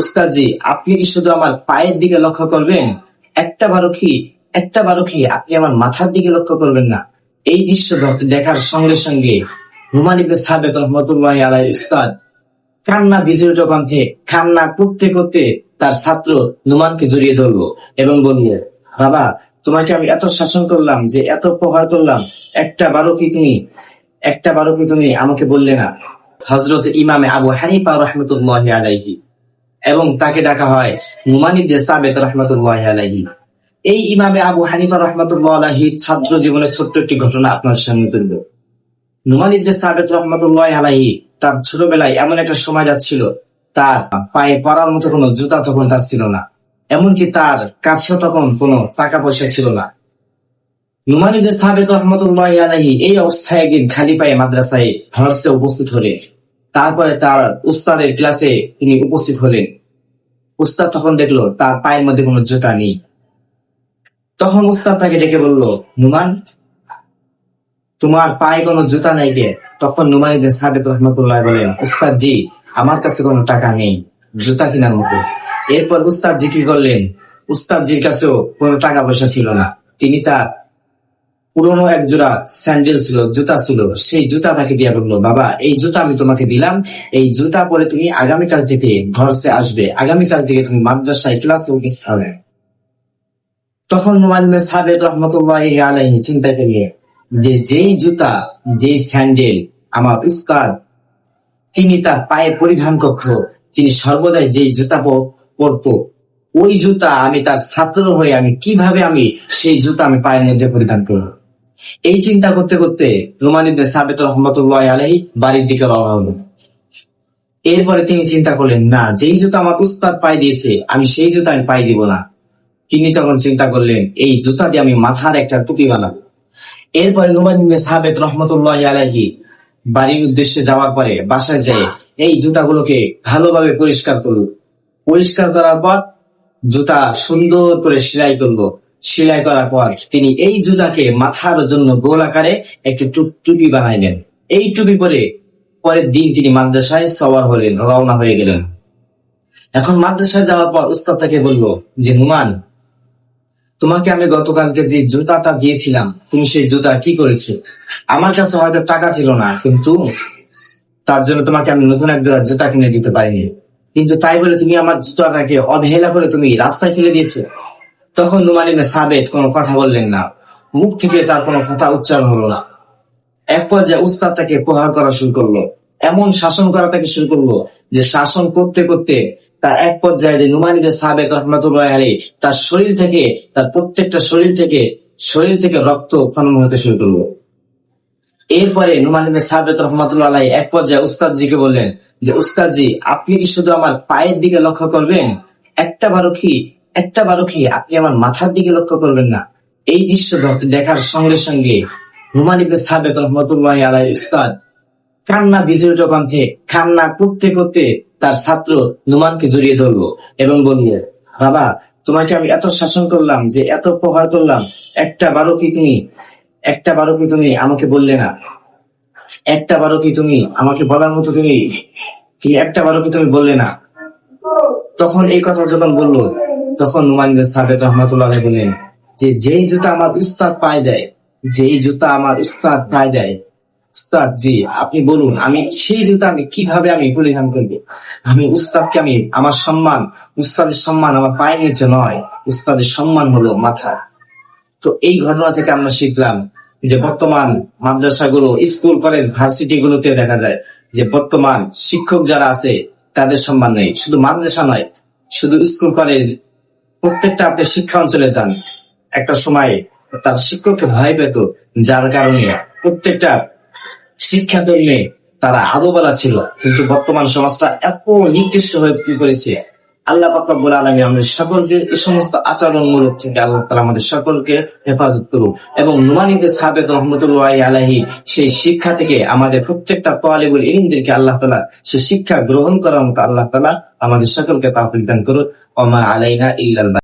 উস্তাদজি আপনি কি শুধু আমার পায়ের দিকে লক্ষ্য করবেন, একটা বারো কি আপনি আমার মাথার দিকে লক্ষ্য করবেন না? এই দৃশ্য দেখার সঙ্গে সঙ্গে নুমান ইবনে সাবিত রাহমাতুল্লাহি আলাইহি উস্তাদ কান্না ভিজে উঠল কণ্ঠে। কান্না করতে করতে তার ছাত্র নুমানকে জড়িয়ে ধরলো এবং বলল, বাবা তোমাকে আমি এত শাসন করলাম, যে এত প্রহার করলাম, একটা বারো কি তুমি আমাকে বললে না? হযরত ইমামে আবু হানিফা রাহমাতুল্লাহি আলাইহি, এবং তাকে ডাকা হয় নুমান ইবনে সাবিত রাহমাতুল্লাহি আলাইহি। এই ইমামে আবু হানিফা রাহমাতুল্লাহি আলাইহি ছাত্র জীবনের ছোট্ট একটি ঘটনা আপনার সামনে তুলব। নুমান ইবনে সাবিত রাহমাতুল্লাহি আলাইহি তার ছোটবেলায় এমন একটা সময় যাচ্ছিল, তার পায়ে পরার মতো কোনো জুতা তখন তার ছিল না, এমনকি তার কাছেও তখন কোনো টাকা পয়সা ছিল না। নুমান ইবনে সাবিত রাহমাতুল্লাহি আলাইহি এই অবস্থায় একদিন খালি পায়ে মাদ্রাসায় হরসে উপস্থিত হলেন। তারপরে তার উস্তাদের ক্লাসে তিনি উপস্থিত হলেন। উস্তাদ তখন দেখলো তার পায়ের মধ্যে কোনো জুতা নেই। তখন উস্তাদ তাকে ডেকে বলল, নুমান, তোমার পায়ে কোনো জুতা নাই কে? তখন নুমান ইবনে সাবিত রাহমাতুল্লাহ বলেন, উস্তাদ জি, আমার কাছে কোনো টাকা নেই জুতা কেনার মতো। এরপর উস্তাদ জি কি করলেন? উস্তাদ জির কাছেও কোনো টাকা পয়সা ছিল না। তিনি তার পুরনো এক জোড়া স্যান্ডেল ছিল, জুতা ছিল, সেই জুতা তাকে দিয়া বললো, বাবা এই জুতা আমি তোমাকে দিলাম, এই জুতা পরে তুমি আগামীকাল থেকে ঘরসে আসবে, আগামীকাল থেকে তুমি মাদ্রাসায় ক্লাসে উপস্থিত হবে। তখন নুমান ইবনে সাবিত রাহমাতুল্লাহি আলাইহি চিন্তা করলেন যে যেই জুতা, যেই স্যান্ডেল আমার উস্তাদ তিনি তার পায়ে পরিধান করত, তিনি সর্বদাই যেই জুতা পরতো, ওই জুতা আমি তার ছাত্র হয়ে আমি কিভাবে সেই জুতা আমি পায়ের মধ্যে পরিধান করব? এই চিন্তা করতে করতে নুমান ইবনে সাবিত রাহমাতুল্লাহি আলাইহি বাড়ির দিকে রওনা হলেন। এরপরে তিনি চিন্তা করলেন, না, যেই জুতা আমার উস্তাদ পায়ে দিয়েছে আমি সেই জুতা আমি পায়ে দিব না। তিনি তখন চিন্তা করলেন, এই জুতা দিয়ে আমি মাথার একটা টুপি বানাবো। এরপরে নুমান ইবনে সাবিত রাহমাতুল্লাহি আলাইহি বাড়ির উদ্দেশ্যে যাওয়ার পরে বাসায় যেয়ে এই জুতাগুলোকে ভালোভাবে পরিষ্কার করলো। পরিষ্কার করার পর জুতা সুন্দর করে সেলাই করলো। সেলাই করার পর তিনি এই জুতাকে মাথার জন্য গোল আকারে একটি টুপি বানাইলেন। এই টুপি পরে পরের দিন তিনি মাদ্রাসায় সওয়ার হলেন, রওনা হয়ে গেলেন। এখন মাদ্রাসায় যাওয়ার পর উস্তাদ তাকে বলল যে, নুমান, তোমাকে আমি গতকালকে যে জুতাটা দিয়েছিলাম তুমি সেই জুতা কি করেছো? আমার কাছে হয়তো টাকা ছিল না, কিন্তু তার জন্য তোমাকে আমি নতুন এক জোড়া জুতা কিনে দিতে পারিনি, কিন্তু তাই বলে তুমি আমার জুতাটাকে অবহেলা করে তুমি রাস্তায় ফেলে দিয়েছো। তখন নুমান ইবনে সাবিত কোনো কথা বললেন না, মুখ থেকে তার কোনো কথা উচ্চারণ হলো না। এক পর্যায়ে উস্তাদ তাকে প্রহার করা শুরু করলো, এমন শাসন করা তাকে শুরু করলো যে শাসন করতে করতে তার এক পর্যায়ে যে নুমান ইবনে সাবিত রাহমাতুল্লাহি আলাইহি তার তার প্রত্যেকটা শরীর থেকে রক্ত খনন হতে শুরু করলো। এরপরে নুমান ইবনে সাবিত রাহমাতুল্লাহি আলাইহি এক পর্যায়ে উস্তাদ জিকে বললেন যে, উস্তাদ জি আপনি কি শুধু আমার পায়ের দিকে লক্ষ্য করবেন, একটা বারো কি আপনি আমার মাথার দিকে লক্ষ্য করবেন না? এই দৃশ্য দেখার সঙ্গে সঙ্গে নুমান ইবনে সাবিত রাহমাতুল্লাহি আলাইহি উস্তাদ কান্না ভিজে উঠল কণ্ঠে। কান্না করতে করতে তার ছাত্র নুমানকে জড়িয়ে ধরলো এবং বলল, বাবা তোমাকে আমি এত শাসন করলাম, যে এত প্রহার করলাম, একটা বারো কি তুমি আমাকে বললে না? একটা বারো কি তুমি আমাকে বলার মতো তুমি একটা বারো কি তুমি বললে না? তখন এই কথা যখন বললো, তখন নুমান ইবনে সাবিত রাহমাতুল্লাহি আলাইহি বললেন যে যেই জুতা আমার উস্তাদ পায়ে দেয়, উস্তাদ জি আপনি বলুন, আমি সেই জুতা কিভাবে পরিধান করবো? উস্তাদকে আমার সম্মান, উস্তাদের সম্মান আমার পায়ের নিচে নয়, উস্তাদের সম্মান হলো মাথা। তো এই ঘটনা থেকে আমরা শিখলাম যে বর্তমান মাদ্রাসাগুলো, স্কুল, কলেজ, ভার্সিটি গুলোতে দেখা যায় যে বর্তমান শিক্ষক যারা আছে তাদের সম্মান নেই। শুধু মাদ্রাসা নয়, শুধু স্কুল, কলেজ, প্রত্যেকটা আপনি শিক্ষা অঞ্চলে যান, একটা সময় তার শিক্ষককে ভয় পেত, যার কারণে প্রত্যেকটা শিক্ষাকর্মী তারা আদোবালা ছিল। কিন্তু বর্তমান সমাজটা এত নিকৃষ্ট হয়ে পড়েছে। আল্লাহ পাক রব্বুল আলামিন আমাদের সকলকে এই সমস্ত আচরণমূলক থেকে আল্লাহ তাআলা আমাদের সকলকে হেফাজত করুন, এবং নুমান ইবনে সাবিত রাহমাতুল্লাহি আলাইহি সেই শিক্ষা থেকে আমাদের প্রত্যেকটা তালিবুল ইলমদেরকে আল্লাহ তাআলা সেই শিক্ষা গ্রহণ করার মতো আল্লাহ তাআলা আমাদের সকলকে তৌফিক দান করুন। ওয়া মা আলাইনা ইল্লাল